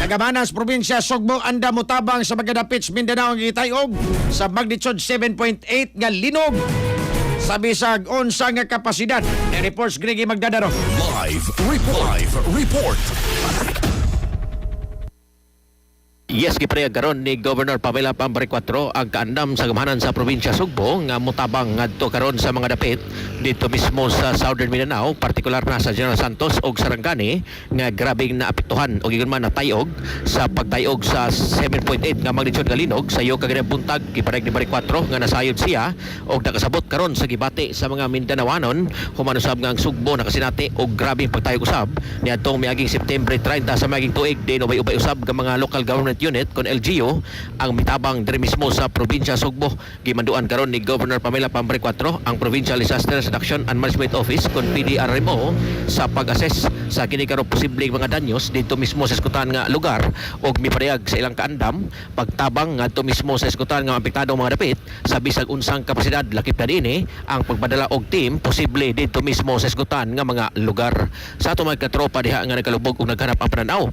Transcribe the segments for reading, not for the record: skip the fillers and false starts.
Nagamanas probinsya Sugbo anda motabang sa mga dapits Mindanao ang gitayog sa magnitude 7.8 nga linog sa bisag unsa nga kapasidad. Reports Gregi Magdadaro. Live report. Yes, giprayag karon ni Governor Pamela Pambari 4 ang kaandam sa gamahanan sa probinsya Sugbo nga motabang ngadto karon sa mga dapit dito mismo sa Southern Mindanao, partikular na sa General Santos ug Sarangani nga grabing naapektuhan o gigun man natayog sa pagtayog sa 7.8 nga magnitude nga linog sa iyo kaganang buntag. Giprayag ni Bari 4 nga nasayod siya og nakasabot karon sa gibati sa mga Mindanaoanon human usab nga ang Sugbo nakasinati og grabing pagtayog usab niadtong miaging September 30 sa miaging tuig din ubay-ubay usab nga mga local government unit kon LGU ang mitabang diri mismo sa probinsya Sugbo. Gimanduan karon ni Governor Pamela Pambari 4 ang Provincial Disaster Reduction and Management Office kon PDRMO sa pag-assess sa kini karon posibleng mga danyos dito mismo sa eskutan nga lugar og miparehag sa ilang kaandam pagtabang ngadto mismo sa eskutan nga apektadong mga dapit sa bisag unsang kapasidad lakip na dinhi ang pagpadala og team posible dito mismo sa eskutan nga mga lugar. Sa ato mga katropa diha nga nagkalubog og naghanap ang pananaw,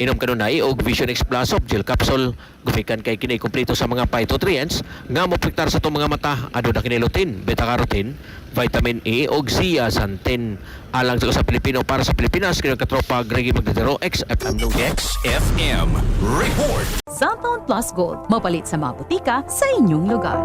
inom kanunay og Vision X Plus of Gel Capsule gufikan kay kini kumpleto sa mga phytonutrients nga mopektar sa itong mga mata. Aduna kini lutein, beta-carotene, vitamin E og zeaxanthin. Alang sa Pilipino para sa Pilipinas kini katropa Gregi Magdadaro XFM News. XFM report. Cellphone Plus Gold, mapalit sa mga butika sa inyong lugar.